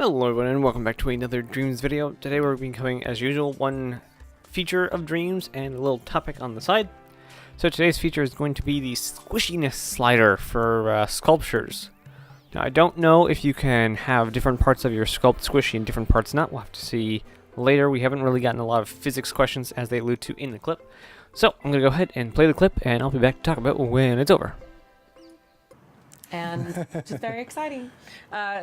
Hello everyone and welcome back to another Dreams video. Today we're becoming, as usual, one feature of Dreams and a little topic on the side. So today's feature is going to be the Squashyness slider for sculptures. Now I don't know if you can have different parts of your sculpt squishy and different parts not. We'll have to see later. We haven't really gotten a lot of physics questions as they allude to in the clip. So I'm going to go ahead and play the clip and I'll be back to talk about when it's over. And just very exciting.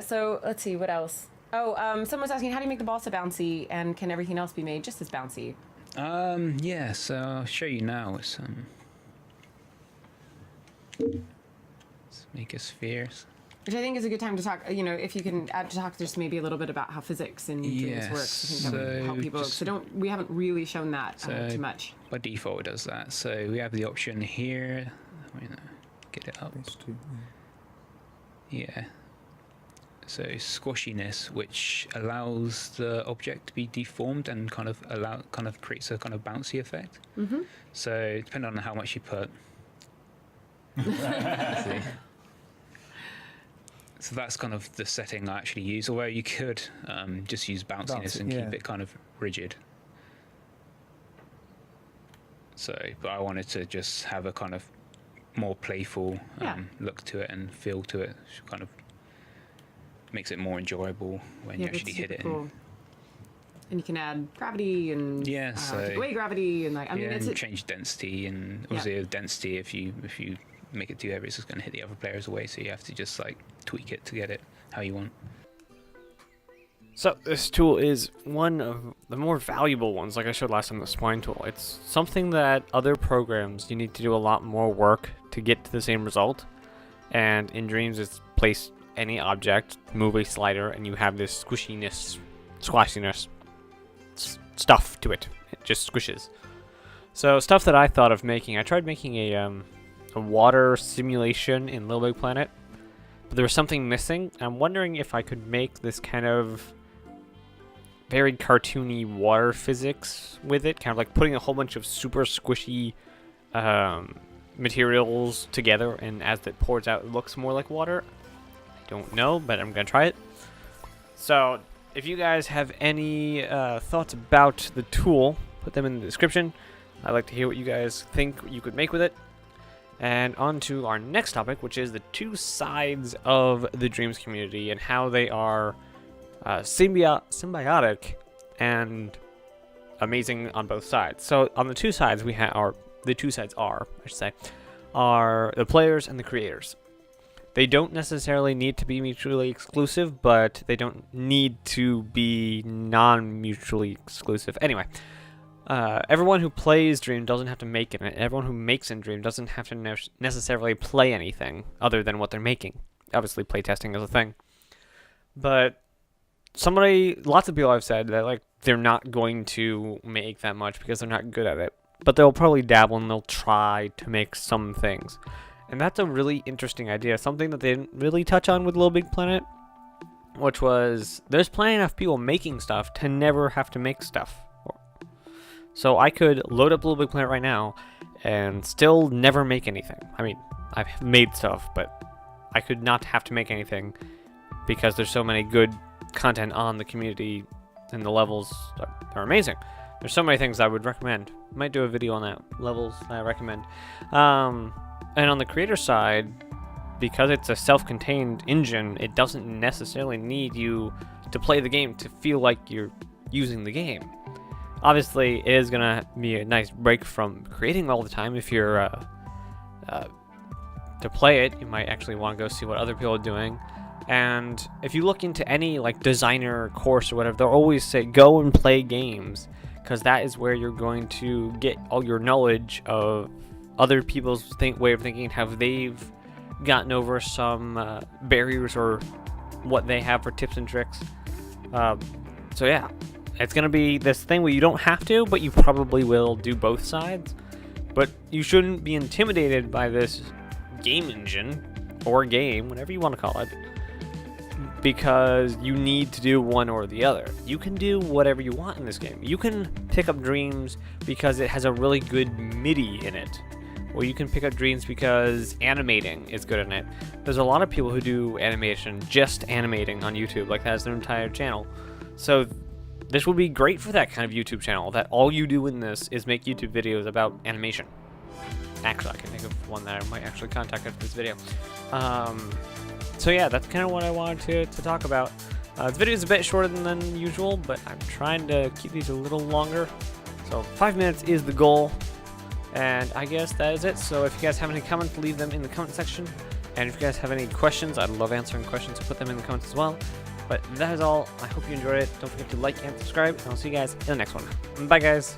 So let's see, what else? Oh, someone's asking, how do you make the ball so bouncy, and can everything else be made just as bouncy? Yeah, so I'll show you now. Let's make a spheres. Which I think is a good time to talk, you know, if you can add to talk just maybe a little bit about how physics in Dreams works. I think that would help people. So we haven't really shown that too much. By default it does that. So we have the option here. Get it up. Yeah. So squashiness, which allows the object to be deformed and kind of creates a kind of bouncy effect. Mm-hmm. So depending on how much you put. See. So that's kind of the setting I actually use. Although you could just use bounciness and keep it kind of rigid. So, but I wanted to just have a kind of more playful look to it and feel to it. Kind of makes it more enjoyable when you actually hit it. Cool. And you can add gravity and take away gravity and like and change density, and obviously the density if you make it too heavy, it's just going to hit the other players away. So you have to just like tweak it to get it how you want. So this tool is one of the more valuable ones, like I showed last time, the spline tool. It's something that other programs you need to do a lot more work to get to the same result. And in Dreams, it's place any object, move a slider, and you have this squashiness stuff to it. It just squishes. So stuff that I thought of making, I tried making a water simulation in Little Big Planet, but there was something missing. I'm wondering if I could make this kind of very cartoony water physics with it, kind of like putting a whole bunch of super squishy materials together, and as it pours out it looks more like water. I don't know, but I'm gonna try it. So if you guys have any thoughts about the tool, put them in the description. I'd like to hear what you guys think you could make with it. And on to our next topic, which is the two sides of the Dreams community and how they are symbiotic and amazing on both sides. So on the two sides we have are the players and the creators. They don't necessarily need to be mutually exclusive, but they don't need to be non-mutually exclusive. Anyway, everyone who plays Dream doesn't have to make it. Everyone who makes in Dream doesn't have to necessarily play anything other than what they're making. Obviously, playtesting is a thing, but lots of people have said that like they're not going to make that much because they're not good at it, but they'll probably dabble and they'll try to make some things. And that's a really interesting idea, something that they didn't really touch on with Little Big Planet, which was there's plenty enough people making stuff to never have to make stuff. So I could load up Little Big Planet right now and still never make anything. I mean, I've made stuff, but I could not have to make anything because there's so many good content on the community, and the levels are amazing. There's so many things I would recommend. I might do a video on that, levels I recommend. And on the creator side, because it's a self-contained engine, it doesn't necessarily need you to play the game to feel like you're using the game. Obviously, it is gonna be a nice break from creating all the time. If you're to play it, you might actually want to go see what other people are doing. And if you look into any like designer course or whatever, they'll always say go and play games, because that is where you're going to get all your knowledge of other people's way of thinking, how they've gotten over some barriers or what they have for tips and tricks. So yeah, it's gonna be this thing where you don't have to, but you probably will do both sides. But you shouldn't be intimidated by this game engine or game, whatever you want to call it, because you need to do one or the other. You can do whatever you want in this game. You can pick up Dreams because it has a really good MIDI in it, or you can pick up dreams because animating is good in it. There's a lot of people who do animation, just animating on YouTube, like that's their entire channel. So this would be great for that kind of YouTube channel, that all you do in this is make YouTube videos about animation. Actually, I can think of one that I might actually contact after this video. So yeah, that's kind of what I wanted to talk about. This video is a bit shorter than usual, but I'm trying to keep these a little longer. So 5 minutes is the goal, and I guess that is it. So if you guys have any comments, leave them in the comment section. And if you guys have any questions, I'd love answering questions, so put them in the comments as well. But that is all. I hope you enjoyed it. Don't forget to like and subscribe, and I'll see you guys in the next one. Bye, guys.